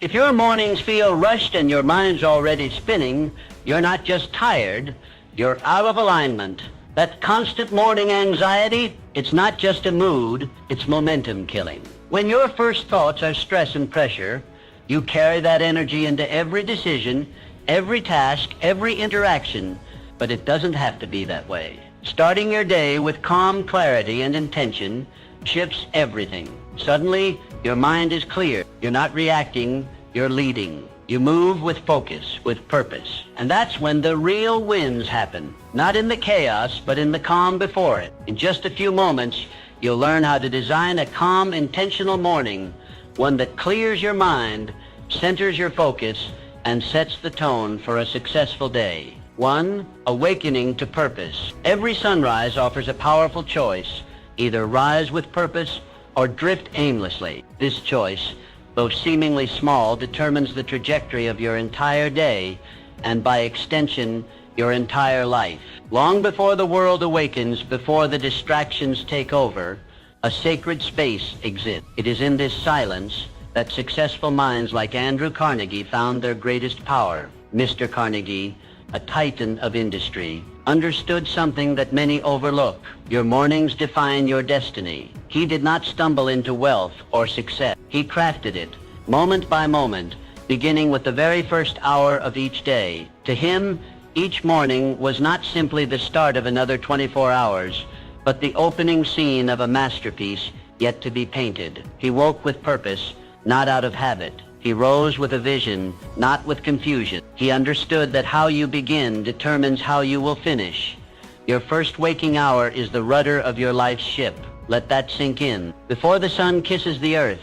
If your mornings feel rushed and your mind's already spinning, you're not just tired, you're out of alignment. That constant morning anxiety, it's not just a mood, it's momentum killing. When your first thoughts are stress and pressure, you carry that energy into every decision, every task, every interaction, but it doesn't have to be that way. Starting your day with calm clarity and intention shifts everything. Suddenly, your mind is clear. You're not reacting, you're leading. You move with focus, with purpose. And that's when the real wins happen. Not in the chaos, but in the calm before it. In just a few moments, you'll learn how to design a calm, intentional morning, one that clears your mind, centers your focus, and sets the tone for a successful day. 1. Awakening to purpose. Every sunrise offers a powerful choice. Either rise with purpose or drift aimlessly. This choice, though seemingly small, determines the trajectory of your entire day and, by extension, your entire life. Long before the world awakens, before the distractions take over, a sacred space exists. It is in this silence that successful minds like Andrew Carnegie found their greatest power. Mr. Carnegie, a titan of industry, understood something that many overlook. Your mornings define your destiny. He did not stumble into wealth or success. He crafted it, moment by moment, beginning with the very first hour of each day. To him, each morning was not simply the start of another 24 hours, but the opening scene of a masterpiece yet to be painted. He woke with purpose, not out of habit. He rose with a vision, not with confusion. He understood that how you begin determines how you will finish. Your first waking hour is the rudder of your life's ship. Let that sink in. Before the sun kisses the earth,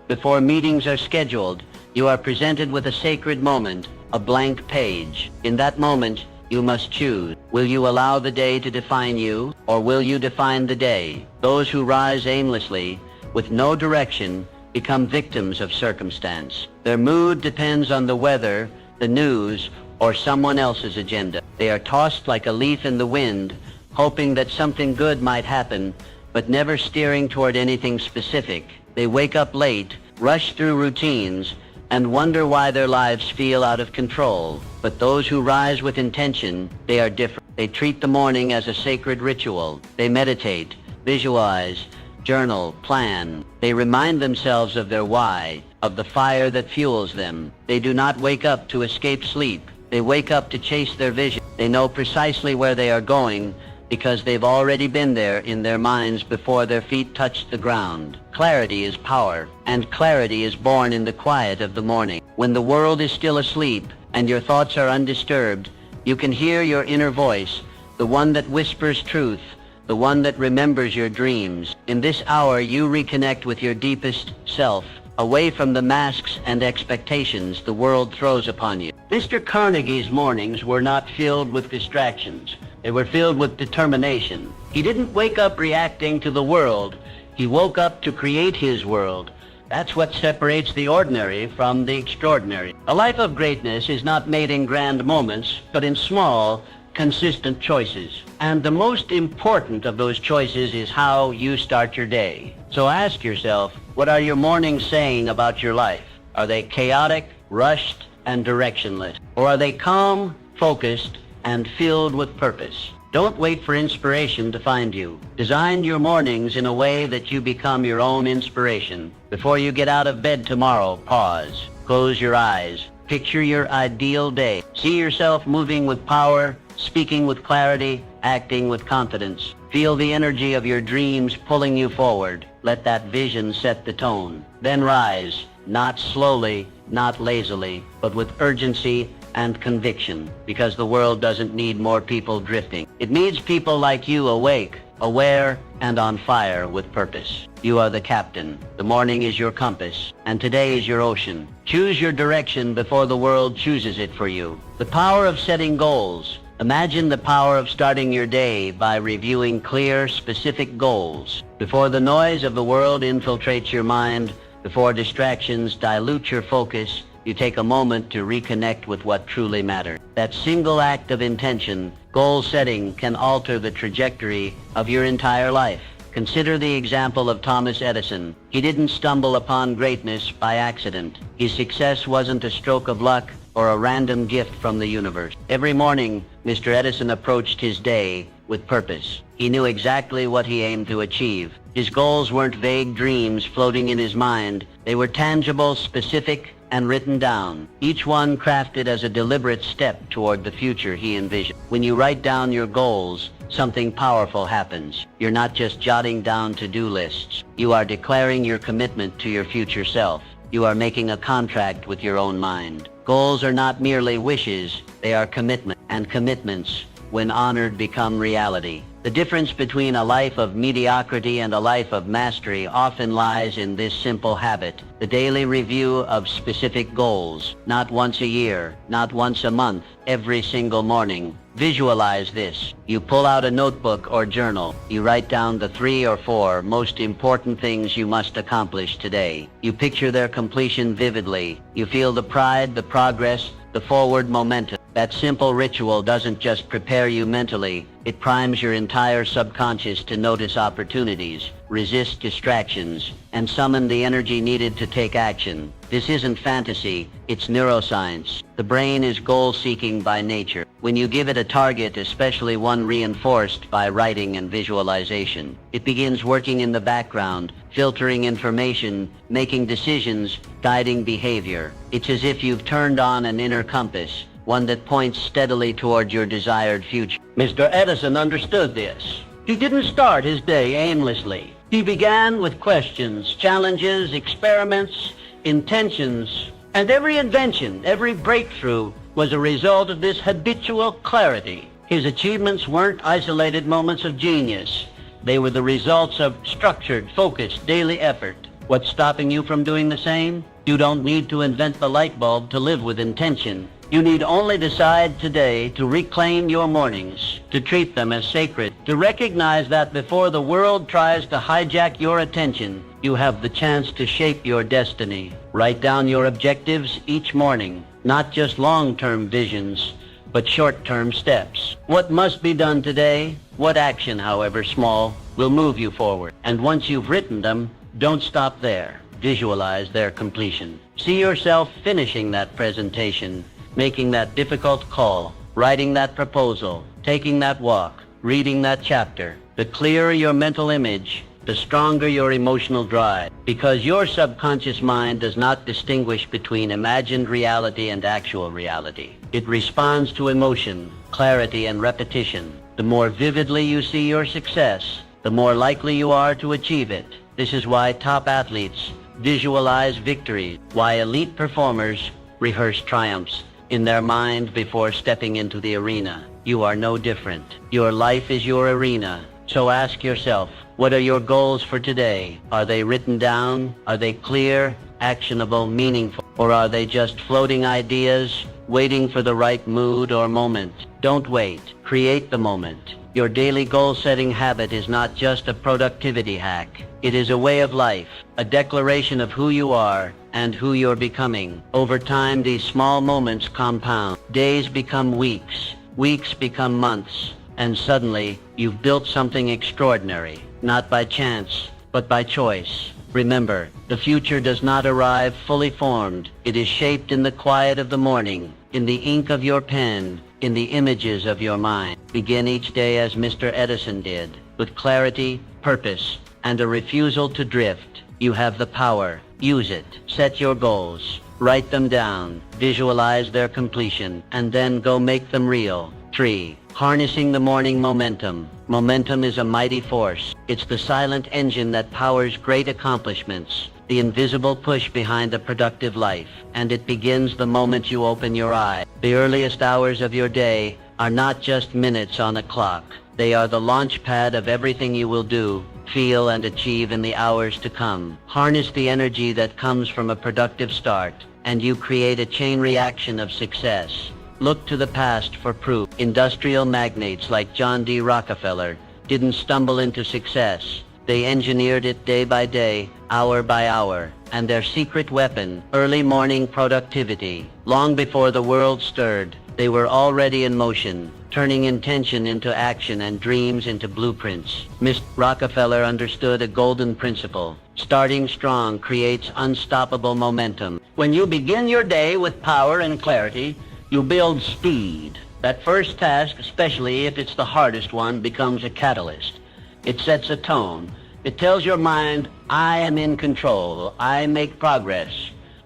before meetings are scheduled, you are presented with a sacred moment, a blank page. In that moment, you must choose. Will you allow the day to define you, or will you define the day? Those who rise aimlessly, with no direction, become victims of circumstance. Their mood depends on the weather, the news, or someone else's agenda. They are tossed like a leaf in the wind, hoping that something good might happen, but never steering toward anything specific. They wake up late, rush through routines, and wonder why their lives feel out of control. But those who rise with intention, they are different. They treat the morning as a sacred ritual. They meditate, visualize, journal, plan. They remind themselves of their why, of the fire that fuels them. They do not wake up to escape sleep. They wake up to chase their vision. They know precisely where they are going because they've already been there in their minds before their feet touched the ground. Clarity is power, and clarity is born in the quiet of the morning. When the world is still asleep and your thoughts are undisturbed, you can hear your inner voice, the one that whispers truth, the one that remembers your dreams. In this hour, you reconnect with your deepest self, away from the masks and expectations the world throws upon you. Mr. Carnegie's mornings were not filled with distractions. They were filled with determination. He didn't wake up reacting to the world. He woke up to create his world. That's what separates the ordinary from the extraordinary. A life of greatness is not made in grand moments, but in small, consistent choices. And the most important of those choices is how you start your day. So ask yourself, what are your mornings saying about your life? Are they chaotic, rushed, and directionless? Or are they calm, focused, and filled with purpose? Don't wait for inspiration to find you. Design your mornings in a way that you become your own inspiration. Before you get out of bed tomorrow, pause. Close your eyes. Picture your ideal day. See yourself moving with power, speaking with clarity, acting with confidence. Feel the energy of your dreams pulling you forward. Let that vision set the tone. Then rise, not slowly, not lazily, but with urgency and conviction, because the world doesn't need more people drifting. It needs people like you awake, aware, and on fire with purpose. You are the captain. The morning is your compass, and today is your ocean. Choose your direction before the world chooses it for you. The power of setting goals. Imagine the power of starting your day by reviewing clear, specific goals. Before the noise of the world infiltrates your mind, before distractions dilute your focus, you take a moment to reconnect with what truly matters. That single act of intention, goal setting, can alter the trajectory of your entire life. Consider the example of Thomas Edison. He didn't stumble upon greatness by accident. His success wasn't a stroke of luck or a random gift from the universe. Every morning, Mr. Edison approached his day with purpose. He knew exactly what he aimed to achieve. His goals weren't vague dreams floating in his mind. They were tangible, specific, and written down, each one crafted as a deliberate step toward the future he envisioned. When you write down your goals, something powerful happens. You're not just jotting down to-do lists. You are declaring your commitment to your future self. You are making a contract with your own mind. Goals are not merely wishes, they are commitment, and commitments, when honored, become reality. The difference between a life of mediocrity and a life of mastery often lies in this simple habit, the daily review of specific goals, not once a year, not once a month, every single morning. Visualize this. You pull out a notebook or journal. You write down the 3 or 4 most important things you must accomplish today. You picture their completion vividly. You feel the pride, the progress, the forward momentum. That simple ritual doesn't just prepare you mentally, it primes your entire subconscious to notice opportunities, resist distractions, and summon the energy needed to take action. This isn't fantasy, it's neuroscience. The brain is goal-seeking by nature. When you give it a target, especially one reinforced by writing and visualization, it begins working in the background, filtering information, making decisions, guiding behavior. It's as if you've turned on an inner compass, one that points steadily toward your desired future. Mr. Edison understood this. He didn't start his day aimlessly. He began with questions, challenges, experiments, intentions, and every invention, every breakthrough was a result of this habitual clarity. His achievements weren't isolated moments of genius. They were the results of structured, focused, daily effort. What's stopping you from doing the same? You don't need to invent the light bulb to live with intention. You need only decide today to reclaim your mornings, to treat them as sacred, to recognize that before the world tries to hijack your attention, you have the chance to shape your destiny. Write down your objectives each morning, not just long-term visions, but short-term steps. What must be done today, what action, however small, will move you forward. And once you've written them, don't stop there. Visualize their completion. See yourself finishing that presentation, making that difficult call, writing that proposal, taking that walk, reading that chapter. The clearer your mental image, the stronger your emotional drive, because your subconscious mind does not distinguish between imagined reality and actual reality. It responds to emotion, clarity, and repetition. The more vividly you see your success, the more likely you are to achieve it. This is why top athletes visualize victories, why elite performers rehearse triumphs in their mind before stepping into the arena. You are no different. Your life is your arena. So ask yourself, what are your goals for today? Are they written down? Are they clear, actionable, meaningful? Or are they just floating ideas, waiting for the right mood or moment? Don't wait. Create the moment. Your daily goal-setting habit is not just a productivity hack. It is a way of life, a declaration of who you are and who you're becoming. Over time, these small moments compound. Days become weeks, weeks become months, and suddenly you've built something extraordinary, not by chance, but by choice. Remember, the future does not arrive fully formed. It is shaped in the quiet of the morning, in the ink of your pen, in the images of your mind. Begin each day as Mr. Edison did, with clarity, purpose, and a refusal to drift. You have the power. Use it. Set your goals. Write them down. Visualize their completion, and then go make them real. 3. Harnessing the morning momentum. Momentum is a mighty force. It's the silent engine that powers great accomplishments, the invisible push behind a productive life, and it begins the moment you open your eye. The earliest hours of your day are not just minutes on a clock. They are the launch pad of everything you will do, feel, and achieve in the hours to come. Harness the energy that comes from a productive start, and you create a chain reaction of success. Look to the past for proof. Industrial magnates like John D. Rockefeller didn't stumble into success. They engineered it day by day, hour by hour, and their secret weapon, early morning productivity. Long before the world stirred, They were already in motion, turning intention into action and dreams into blueprints. Mr. Rockefeller understood a golden principle. Starting strong creates unstoppable momentum. When you begin your day with power and clarity, you build speed. That first task, especially if it's the hardest one, becomes a catalyst. It sets a tone. It tells your mind, I am in control. I make progress.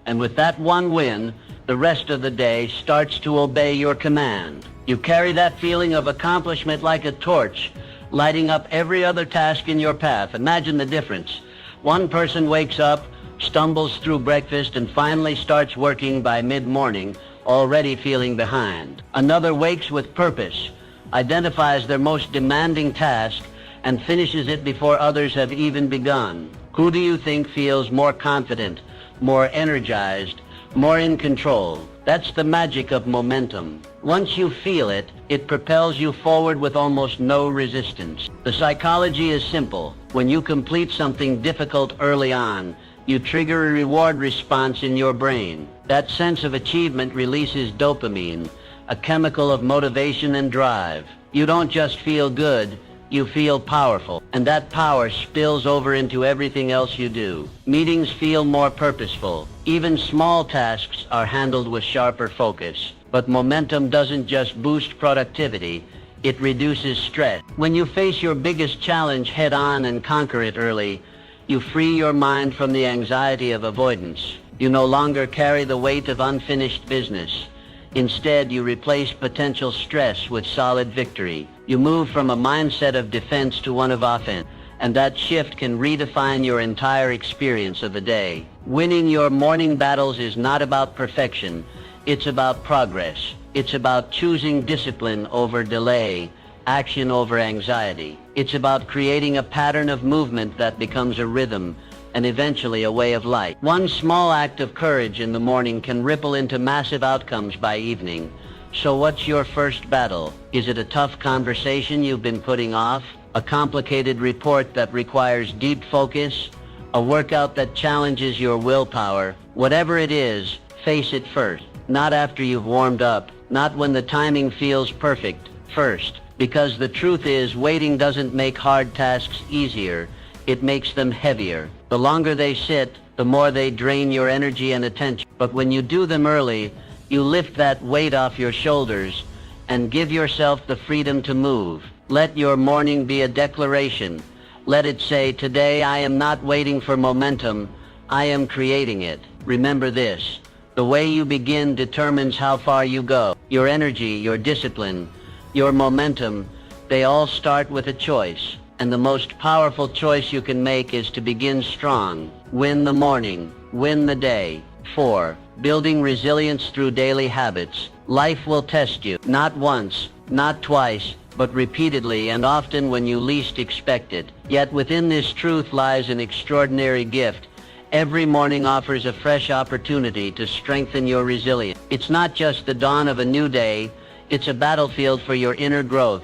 And with that one win, the rest of the day starts to obey your command. You carry that feeling of accomplishment like a torch, lighting up every other task in your path. Imagine the difference. One person wakes up, stumbles through breakfast, and finally starts working by mid-morning, already feeling behind. Another wakes with purpose, identifies their most demanding task, and finishes it before others have even begun. Who do you think feels more confident, more energized, more in control? That's the magic of momentum. Once you feel it, it propels you forward with almost no resistance. The psychology is simple. When you complete something difficult early on, you trigger a reward response in your brain. That sense of achievement releases dopamine, a chemical of motivation and drive. You don't just feel good, you feel powerful, and that power spills over into everything else you do. Meetings feel more purposeful. Even small tasks are handled with sharper focus. But momentum doesn't just boost productivity, it reduces stress. When you face your biggest challenge head on and conquer it early, you free your mind from the anxiety of avoidance. You no longer carry the weight of unfinished business. Instead, you replace potential stress with solid victory. You move from a mindset of defense to one of offense, and that shift can redefine your entire experience of the day. Winning your morning battles is not about perfection. It's about progress. It's about choosing discipline over delay, action over anxiety. It's about creating a pattern of movement that becomes a rhythm, and eventually a way of life. One small act of courage in the morning can ripple into massive outcomes by evening. So what's your first battle? Is it a tough conversation you've been putting off? A complicated report that requires deep focus? A workout that challenges your willpower? Whatever it is, face it first. Not after you've warmed up. Not when the timing feels perfect. First. Because the truth is, waiting doesn't make hard tasks easier. It makes them heavier. The longer they sit, the more they drain your energy and attention. But when you do them early, you lift that weight off your shoulders and give yourself the freedom to move. Let your morning be a declaration. Let it say, today I am not waiting for momentum, I am creating it. Remember this, the way you begin determines how far you go. Your energy, your discipline, your momentum, they all start with a choice. And the most powerful choice you can make is to begin strong. Win the morning. Win the day. 4. Building resilience through daily habits. Life will test you. Not once, not twice, but repeatedly and often when you least expect it. Yet within this truth lies an extraordinary gift. Every morning offers a fresh opportunity to strengthen your resilience. It's not just the dawn of a new day. It's a battlefield for your inner growth.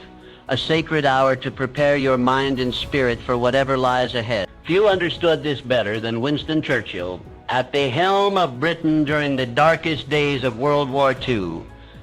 A sacred hour to prepare your mind and spirit for whatever lies ahead. Few understood this better than Winston Churchill. At the helm of Britain during the darkest days of World War II,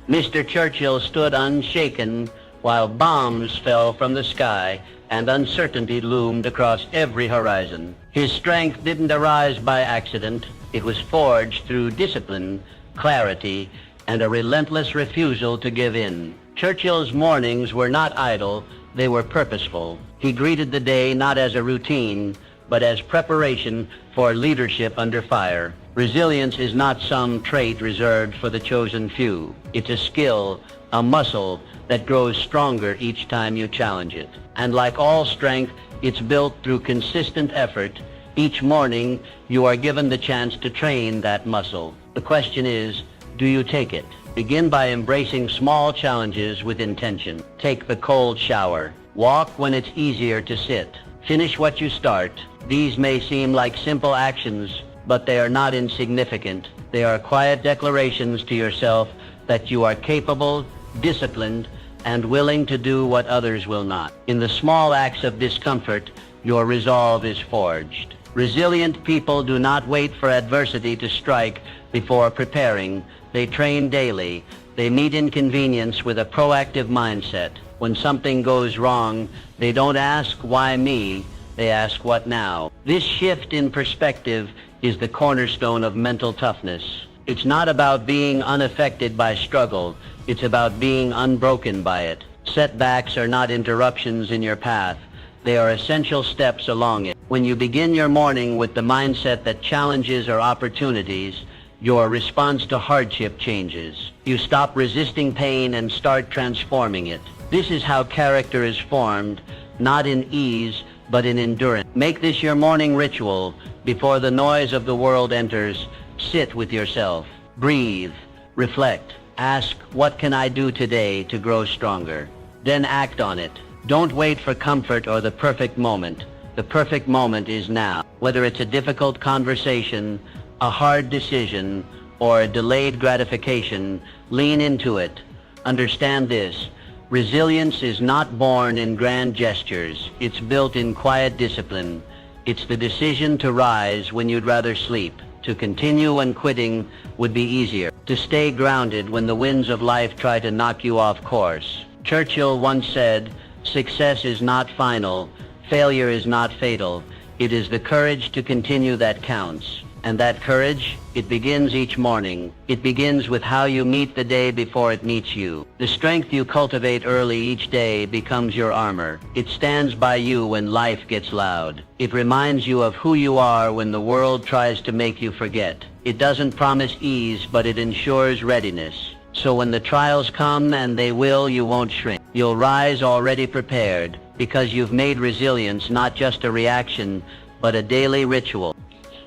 Mr. Churchill stood unshaken while bombs fell from the sky and uncertainty loomed across every horizon. His strength didn't arise by accident. It was forged through discipline, clarity, and a relentless refusal to give in. Churchill's mornings were not idle, they were purposeful. He greeted the day not as a routine, but as preparation for leadership under fire. Resilience is not some trait reserved for the chosen few. It's a skill, a muscle that grows stronger each time you challenge it. And like all strength, it's built through consistent effort. Each morning, you are given the chance to train that muscle. The question is, do you take it? Begin by embracing small challenges with intention. Take the cold shower. Walk when it's easier to sit. Finish what you start. These may seem like simple actions, but they are not insignificant. They are quiet declarations to yourself that you are capable, disciplined, and willing to do what others will not. In the small acts of discomfort, your resolve is forged. Resilient people do not wait for adversity to strike before preparing. They train daily. They meet inconvenience with a proactive mindset. When something goes wrong, they don't ask, why me? They ask, what now? This shift in perspective is the cornerstone of mental toughness. It's not about being unaffected by struggle. It's about being unbroken by it. Setbacks are not interruptions in your path. They are essential steps along it. When you begin your morning with the mindset that challenges are opportunities, your response to hardship changes. You stop resisting pain and start transforming it. This is how character is formed, not in ease, but in endurance. Make this your morning ritual. Before the noise of the world enters, sit with yourself. Breathe. Reflect. Ask, what can I do today to grow stronger? Then act on it. Don't wait for comfort or the perfect moment. The perfect moment is now. Whether it's a difficult conversation, a hard decision, or a delayed gratification, lean into it. Understand this. Resilience is not born in grand gestures. It's built in quiet discipline. It's the decision to rise when you'd rather sleep. To continue when quitting would be easier. To stay grounded when the winds of life try to knock you off course. Churchill once said, "Success is not final. Failure is not fatal. It is the courage to continue that counts." And that courage, it begins each morning. It begins with how you meet the day before it meets you. The strength you cultivate early each day becomes your armor. It stands by you when life gets loud. It reminds you of who you are when the world tries to make you forget. It doesn't promise ease, but it ensures readiness. So when the trials come, and they will, you won't shrink. You'll rise already prepared, because you've made resilience not just a reaction, but a daily ritual.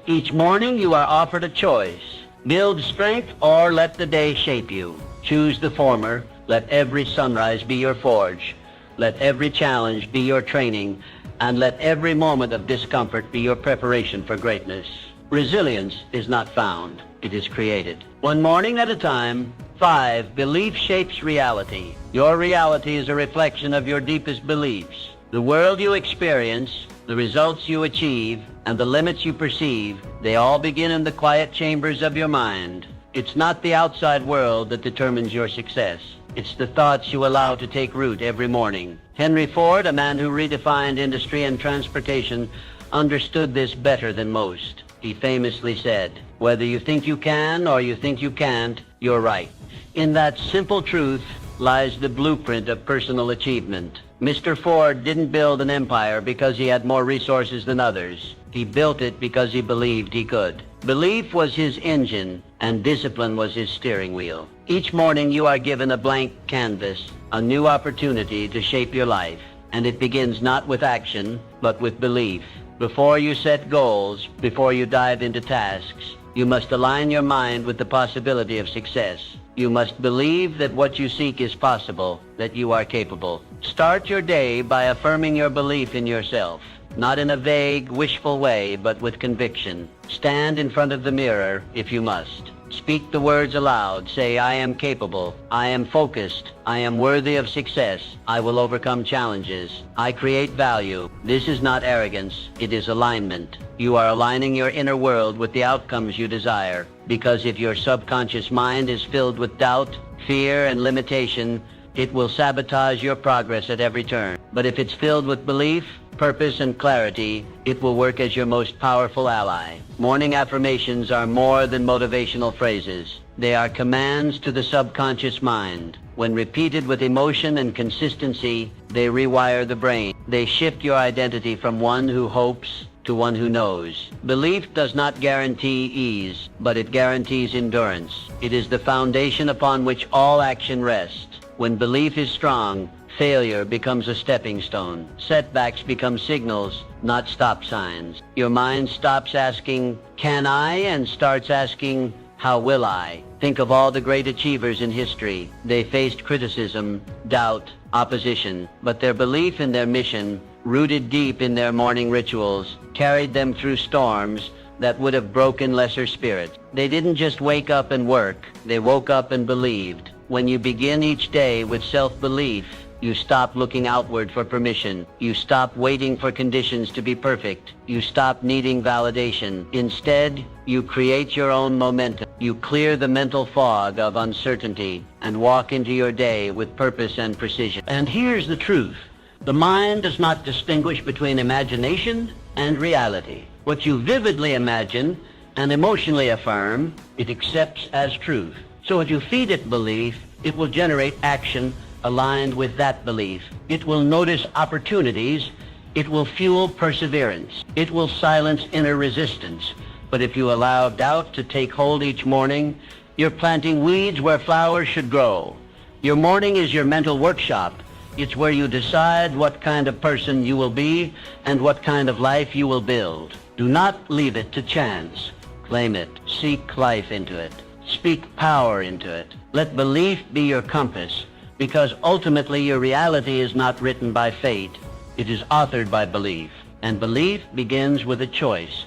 Each morning you are offered a choice. Build strength or let the day shape you. Choose the former. Let every sunrise be your forge. Let every challenge be your training. And let every moment of discomfort be your preparation for greatness. Resilience is not found. It is created. One morning at a time. 5. Belief shapes reality. Your reality is a reflection of your deepest beliefs. The world you experience, the results you achieve, and the limits you perceive, they all begin in the quiet chambers of your mind. It's not the outside world that determines your success. It's the thoughts you allow to take root every morning. Henry Ford, a man who redefined industry and transportation, understood this better than most. He famously said, "Whether you think you can or you think you can't, you're right." In that simple truth lies the blueprint of personal achievement. Mr. Ford didn't build an empire because he had more resources than others. He built it because he believed he could. Belief was his engine, and discipline was his steering wheel. Each morning you are given a blank canvas, a new opportunity to shape your life. And it begins not with action, but with belief. Before you set goals, before you dive into tasks, you must align your mind with the possibility of success. You must believe that what you seek is possible, that you are capable. Start your day by affirming your belief in yourself, not in a vague, wishful way, but with conviction. Stand in front of the mirror if you must. Speak the words aloud. Say, "I am capable. I am focused. I am worthy of success. I will overcome challenges. I create value." This is not arrogance. It is alignment. You are aligning your inner world with the outcomes you desire. Because if your subconscious mind is filled with doubt, fear, and limitation, it will sabotage your progress at every turn. But if it's filled with belief, purpose, and clarity, it will work as your most powerful ally. Morning affirmations are more than motivational phrases. They are commands to the subconscious mind. When repeated with emotion and consistency, they rewire the brain. They shift your identity from one who hopes to one who knows. Belief does not guarantee ease, but it guarantees endurance. It is the foundation upon which all action rests. When belief is strong, failure becomes a stepping stone. Setbacks become signals, not stop signs. Your mind stops asking, "Can I?" and starts asking, "How will I?" Think of all the great achievers in history. They faced criticism, doubt, opposition, but their belief in their mission, rooted deep in their morning rituals, carried them through storms that would have broken lesser spirits. They didn't just wake up and work. They woke up and believed. When you begin each day with self-belief, You stop looking outward for permission. You stop waiting for conditions to be perfect. You stop needing validation. Instead, you create your own momentum. You clear the mental fog of uncertainty and walk into your day with purpose and precision. And here's the truth. The mind does not distinguish between imagination and reality. What you vividly imagine and emotionally affirm, it accepts as truth. So if you feed it belief, it will generate action aligned with that belief. It will notice opportunities. It will fuel perseverance. It will silence inner resistance. But if you allow doubt to take hold each morning, you're planting weeds where flowers should grow. Your morning is your mental workshop. It's where you decide what kind of person you will be and what kind of life you will build. Do not leave it to chance. Claim it. Seek life into it. Speak power into it. Let belief be your compass, because ultimately your reality is not written by fate. It is authored by belief. And belief begins with a choice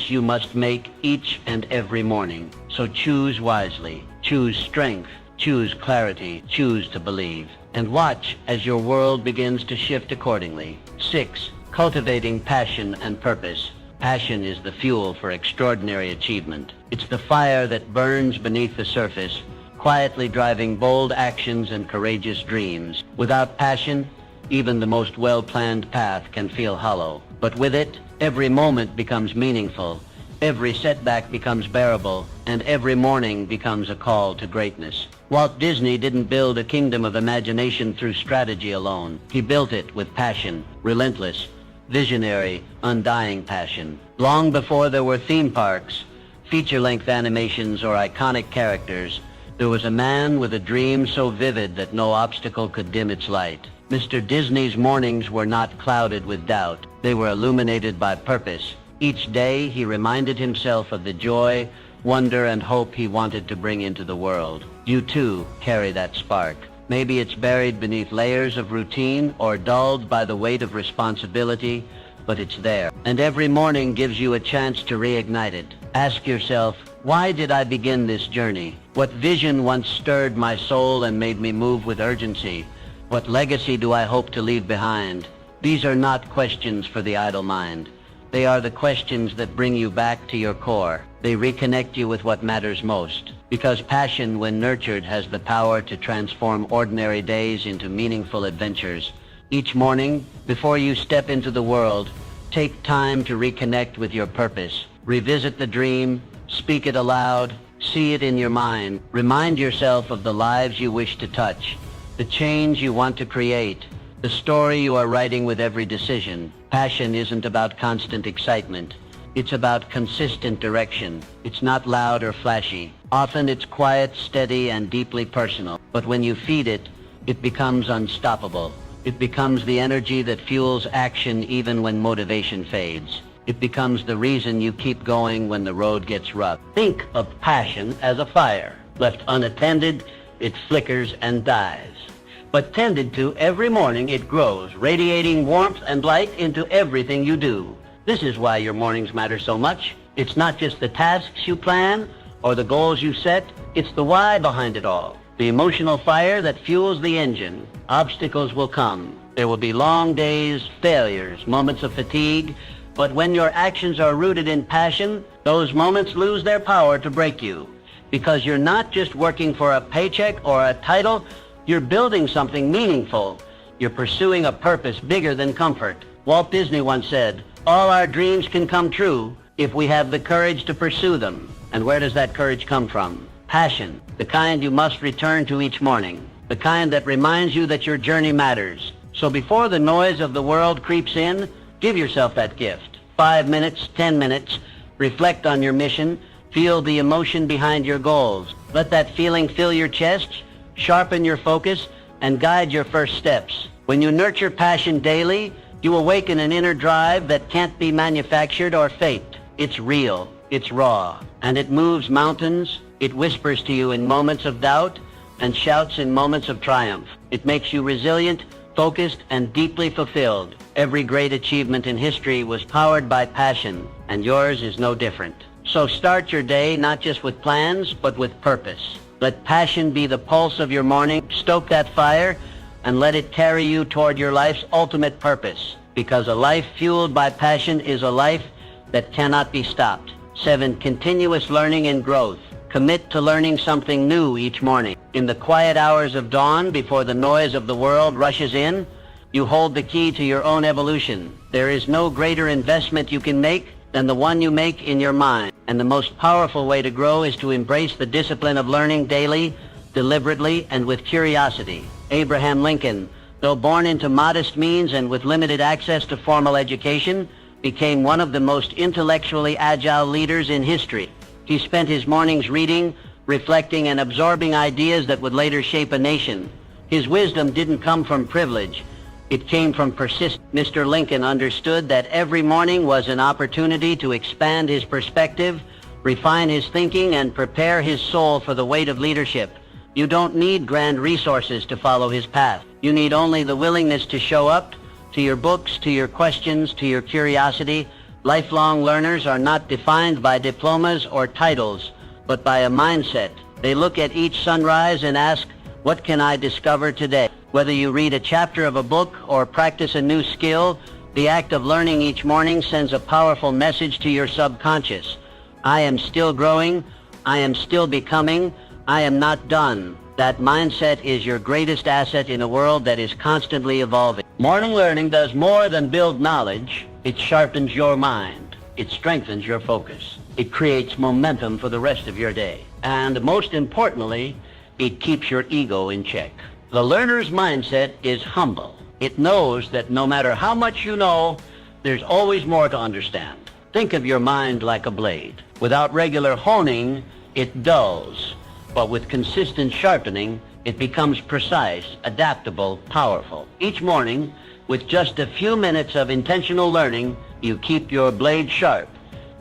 you must make each and every morning. So choose wisely. Choose strength. Choose clarity. Choose to believe. And watch as your world begins to shift accordingly. 6. Cultivating passion and purpose. Passion is the fuel for extraordinary achievement. It's the fire that burns beneath the surface, quietly driving bold actions and courageous dreams. Without passion, even the most well-planned path can feel hollow. But with it, every moment becomes meaningful, every setback becomes bearable, and every morning becomes a call to greatness. Walt Disney didn't build a kingdom of imagination through strategy alone. He built it with passion, relentless, visionary, undying passion. Long before there were theme parks, feature-length animations, or iconic characters, there was a man with a dream so vivid that no obstacle could dim its light. Mr. Disney's mornings were not clouded with doubt. They were illuminated by purpose. Each day he reminded himself of the joy, wonder, and hope he wanted to bring into the world. You too carry that spark. Maybe it's buried beneath layers of routine or dulled by the weight of responsibility, but it's there. And every morning gives you a chance to reignite it. Ask yourself, why did I begin this journey? What vision once stirred my soul and made me move with urgency? What legacy do I hope to leave behind? These are not questions for the idle mind. They are the questions that bring you back to your core. They reconnect you with what matters most. Because passion, when nurtured, has the power to transform ordinary days into meaningful adventures. Each morning, before you step into the world, take time to reconnect with your purpose. Revisit the dream, speak it aloud, see it in your mind. Remind yourself of the lives you wish to touch, the change you want to create, the story you are writing with every decision. Passion isn't about constant excitement. It's about consistent direction. It's not loud or flashy. Often it's quiet, steady, and deeply personal. But when you feed it, it becomes unstoppable. It becomes the energy that fuels action even when motivation fades. It becomes the reason you keep going when the road gets rough. Think of passion as a fire. Left unattended, it flickers and dies. But tended to every morning, it grows, radiating warmth and light into everything you do. This is why your mornings matter so much. It's not just the tasks you plan or the goals you set. It's the why behind it all. The emotional fire that fuels the engine. Obstacles will come. There will be long days, failures, moments of fatigue. But when your actions are rooted in passion, those moments lose their power to break you. Because you're not just working for a paycheck or a title. You're building something meaningful. You're pursuing a purpose bigger than comfort. Walt Disney once said, all our dreams can come true if we have the courage to pursue them. And where does that courage come from? Passion, the kind you must return to each morning, the kind that reminds you that your journey matters. So before the noise of the world creeps in, give yourself that gift. 5 minutes, 10 minutes, reflect on your mission, feel the emotion behind your goals. Let that feeling fill your chest, sharpen your focus, and guide your first steps. When you nurture passion daily, you awaken an inner drive that can't be manufactured or faked. It's real, it's raw, and it moves mountains. It whispers to you in moments of doubt and shouts in moments of triumph. It makes you resilient, focused, and deeply fulfilled. Every great achievement in history was powered by passion, and yours is no different. So start your day not just with plans, but with purpose. Let passion be the pulse of your morning. Stoke that fire. and let it carry you toward your life's ultimate purpose, because a life fueled by passion is a life that cannot be stopped. 7. Continuous learning and growth. Commit to learning something new each morning. In the quiet hours of dawn, before the noise of the world rushes in, you hold the key to your own evolution. There is no greater investment you can make than the one you make in your mind. And the most powerful way to grow is to embrace the discipline of learning daily, deliberately, and with curiosity. Abraham Lincoln, though born into modest means and with limited access to formal education, became one of the most intellectually agile leaders in history. He spent his mornings reading, reflecting, and absorbing ideas that would later shape a nation. His wisdom didn't come from privilege. It came from persistence. Mr. Lincoln understood that every morning was an opportunity to expand his perspective, refine his thinking, and prepare his soul for the weight of leadership. You don't need grand resources to follow his path. You need only the willingness to show up, to your books, to your questions, to your curiosity. Lifelong learners are not defined by diplomas or titles, but by a mindset. They look at each sunrise and ask, what can I discover today? Whether you read a chapter of a book or practice a new skill, the act of learning each morning sends a powerful message to your subconscious. I am still growing. I am still becoming. I am not done. That mindset is your greatest asset in a world that is constantly evolving. Morning learning does more than build knowledge. It sharpens your mind. It strengthens your focus. It creates momentum for the rest of your day. And most importantly, it keeps your ego in check. The learner's mindset is humble. It knows that no matter how much you know, there's always more to understand. Think of your mind like a blade. Without regular honing, it dulls. But with consistent sharpening, it becomes precise, adaptable, powerful. Each morning, with just a few minutes of intentional learning, you keep your blade sharp.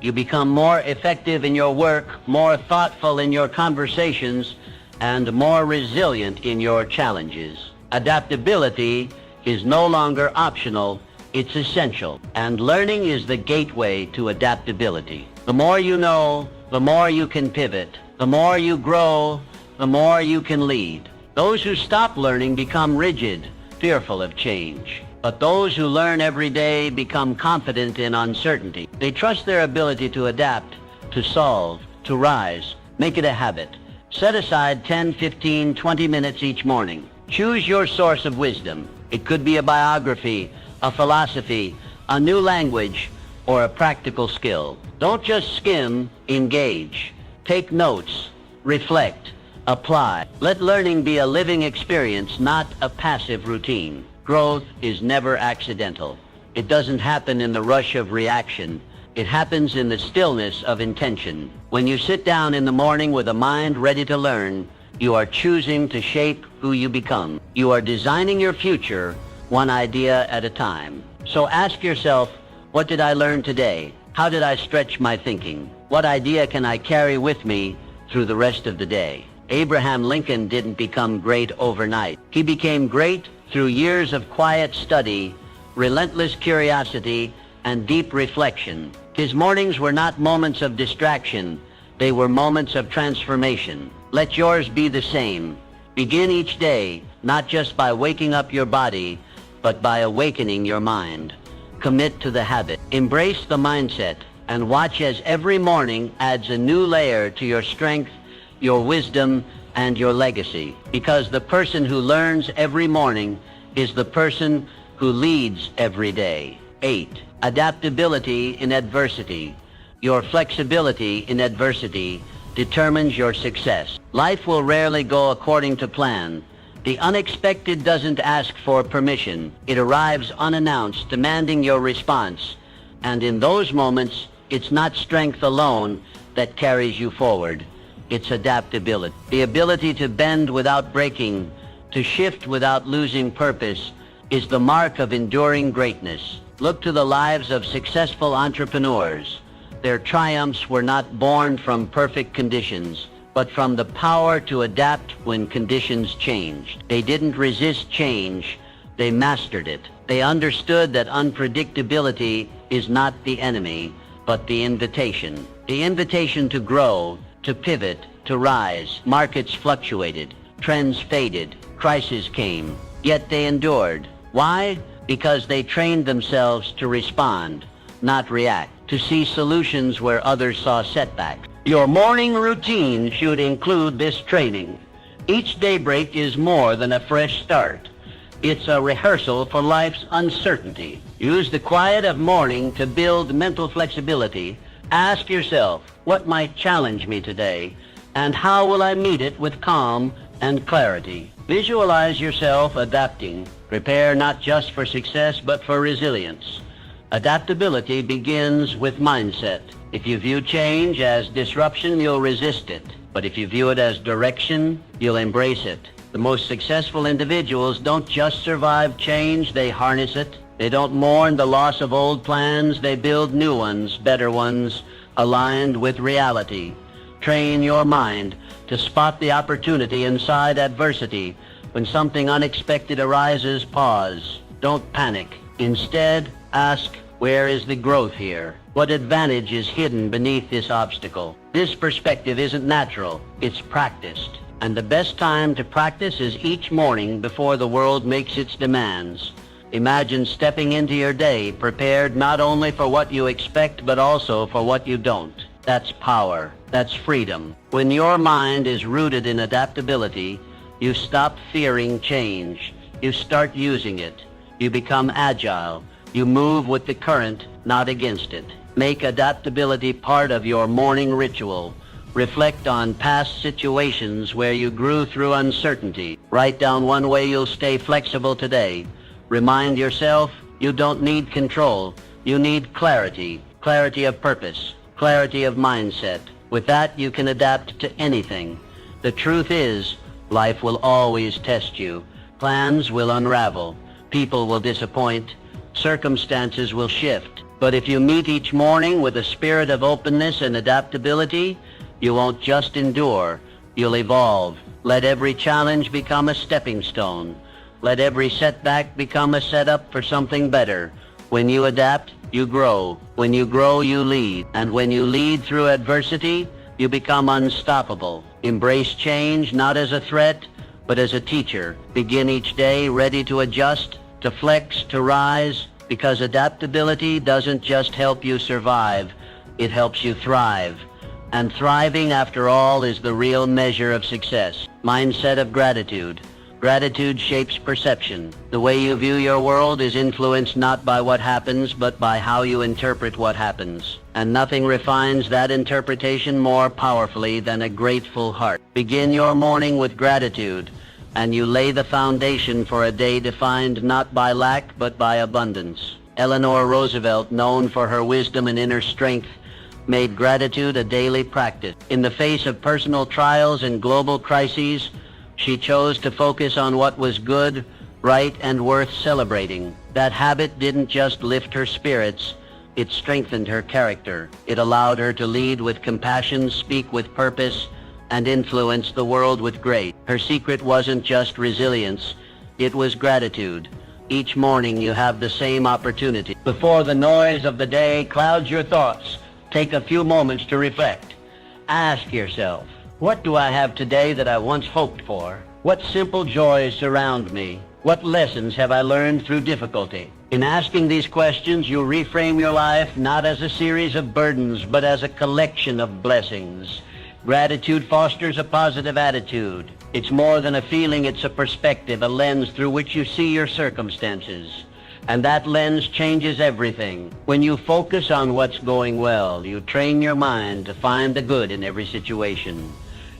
You become more effective in your work, more thoughtful in your conversations, and more resilient in your challenges. Adaptability is no longer optional, it's essential. And learning is the gateway to adaptability. The more you know, the more you can pivot. The more you grow, the more you can lead. Those who stop learning become rigid, fearful of change. But those who learn every day become confident in uncertainty. They trust their ability to adapt, to solve, to rise. Make it a habit. Set aside 10, 15, 20 minutes each morning. Choose your source of wisdom. It could be a biography, a philosophy, a new language, or a practical skill. Don't just skim, engage. Take notes, reflect, apply. Let learning be a living experience, not a passive routine. Growth is never accidental. It doesn't happen in the rush of reaction. It happens in the stillness of intention. When you sit down in the morning with a mind ready to learn, you are choosing to shape who you become. You are designing your future one idea at a time. So ask yourself, what did I learn today? How did I stretch my thinking? What idea can I carry with me through the rest of the day? Abraham Lincoln didn't become great overnight. He became great through years of quiet study, relentless curiosity, and deep reflection. His mornings were not moments of distraction. They were moments of transformation. Let yours be the same. Begin each day, not just by waking up your body, but by awakening your mind. Commit to the habit. Embrace the mindset, and watch as every morning adds a new layer to your strength, your wisdom, and your legacy. Because the person who learns every morning is the person who leads every day. 8. Adaptability in adversity. Your flexibility in adversity determines your success. Life will rarely go according to plan. The unexpected doesn't ask for permission. It arrives unannounced, demanding your response. And in those moments, it's not strength alone that carries you forward. It's adaptability. The ability to bend without breaking, to shift without losing purpose, is the mark of enduring greatness. Look to the lives of successful entrepreneurs. Their triumphs were not born from perfect conditions, but from the power to adapt when conditions changed. They didn't resist change, they mastered it. They understood that unpredictability is not the enemy, but the invitation. The invitation to grow, to pivot, to rise. Markets fluctuated, trends faded, crises came, yet they endured. Why? Because they trained themselves to respond, not react, to see solutions where others saw setbacks. Your morning routine should include this training. Each daybreak is more than a fresh start. It's a rehearsal for life's uncertainty. Use the quiet of morning to build mental flexibility. Ask yourself, what might challenge me today, and how will I meet it with calm and clarity? Visualize yourself adapting. Prepare not just for success, but for resilience. Adaptability begins with mindset. If you view change as disruption, you'll resist it. But if you view it as direction, you'll embrace it. The most successful individuals don't just survive change, they harness it. They don't mourn the loss of old plans, they build new ones, better ones, aligned with reality. Train your mind to spot the opportunity inside adversity. When something unexpected arises, pause. Don't panic. Instead, ask, where is the growth here? What advantage is hidden beneath this obstacle? This perspective isn't natural, it's practiced. And the best time to practice is each morning before the world makes its demands. Imagine stepping into your day prepared not only for what you expect, but also for what you don't. That's power. That's freedom. When your mind is rooted in adaptability, you stop fearing change. You start using it. You become agile. You move with the current, not against it. Make adaptability part of your morning ritual. Reflect on past situations where you grew through uncertainty. Write down one way you'll stay flexible today. Remind yourself you don't need control. You need clarity. Clarity of purpose. Clarity of mindset. With that, you can adapt to anything. The truth is, life will always test you. Plans will unravel. People will disappoint. Circumstances will shift. But if you meet each morning with a spirit of openness and adaptability, you won't just endure, you'll evolve. Let every challenge become a stepping stone. Let every setback become a setup for something better. When you adapt, you grow. When you grow, you lead. And when you lead through adversity, you become unstoppable. Embrace change not as a threat, but as a teacher. Begin each day ready to adjust, to flex, to rise, because adaptability doesn't just help you survive, it helps you thrive. And thriving, after all, is the real measure of success. Mindset of gratitude. Gratitude shapes perception. The way you view your world is influenced not by what happens, but by how you interpret what happens. And nothing refines that interpretation more powerfully than a grateful heart. Begin your morning with gratitude, and you lay the foundation for a day defined not by lack, but by abundance. Eleanor Roosevelt, known for her wisdom and inner strength, made gratitude a daily practice. In the face of personal trials and global crises, she chose to focus on what was good, right, and worth celebrating. That habit didn't just lift her spirits, it strengthened her character. It allowed her to lead with compassion, speak with purpose, and influence the world with grace. Her secret wasn't just resilience, it was gratitude. Each morning you have the same opportunity. Before the noise of the day clouds your thoughts, take a few moments to reflect. Ask yourself, what do I have today that I once hoped for? What simple joys surround me? What lessons have I learned through difficulty? In asking these questions, you'll reframe your life not as a series of burdens, but as a collection of blessings. Gratitude fosters a positive attitude. It's more than a feeling, it's a perspective, a lens through which you see your circumstances. And that lens changes everything. When you focus on what's going well, you train your mind to find the good in every situation.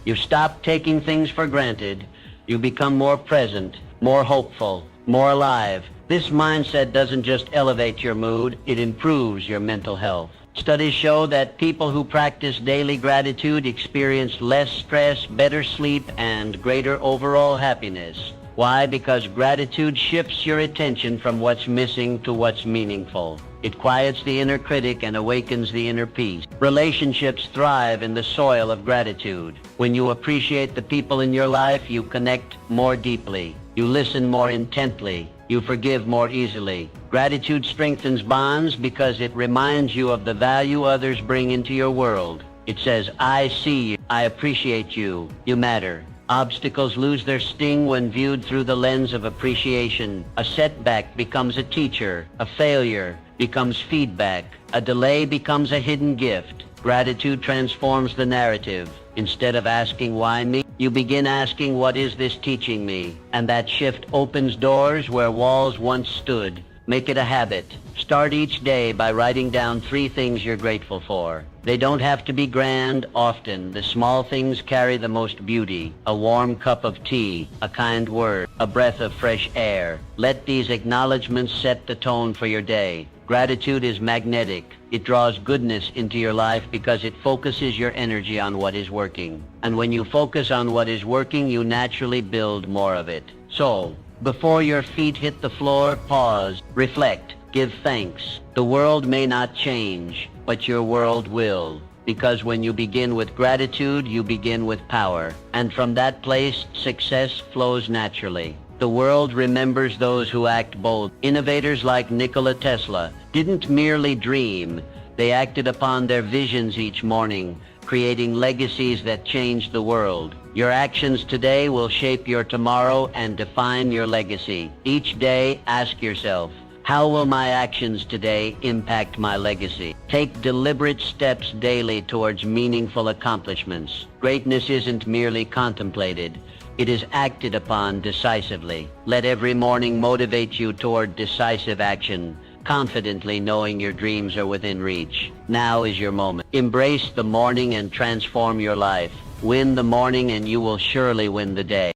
You stop taking things for granted. You become more present, more hopeful, more alive. This mindset doesn't just elevate your mood, it improves your mental health. Studies show that people who practice daily gratitude experience less stress, better sleep, and greater overall happiness. Why? Because gratitude shifts your attention from what's missing to what's meaningful. It quiets the inner critic and awakens the inner peace. Relationships thrive in the soil of gratitude. When you appreciate the people in your life, you connect more deeply. You listen more intently. You forgive more easily. Gratitude strengthens bonds because it reminds you of the value others bring into your world. It says, I see you. I appreciate you. You matter. Obstacles lose their sting when viewed through the lens of appreciation. A setback becomes a teacher. A failure becomes feedback. A delay becomes a hidden gift. Gratitude transforms the narrative. Instead of asking why me, you begin asking what is this teaching me? And that shift opens doors where walls once stood. Make it a habit. Start each day by writing down 3 things you're grateful for. They don't have to be grand. Often, the small things carry the most beauty. A warm cup of tea, a kind word, a breath of fresh air. Let these acknowledgments set the tone for your day. Gratitude is magnetic. It draws goodness into your life because it focuses your energy on what is working. And when you focus on what is working, you naturally build more of it. So, before your feet hit the floor, pause, reflect, give thanks. The world may not change, but your world will. Because when you begin with gratitude, you begin with power. And from that place, success flows naturally. The world remembers those who act bold. Innovators like Nikola Tesla didn't merely dream. They acted upon their visions each morning, creating legacies that changed the world. Your actions today will shape your tomorrow and define your legacy. Each day, ask yourself, how will my actions today impact my legacy? Take deliberate steps daily towards meaningful accomplishments. Greatness isn't merely contemplated. It is acted upon decisively. Let every morning motivate you toward decisive action, confidently knowing your dreams are within reach. Now is your moment. Embrace the morning and transform your life. Win the morning and you will surely win the day.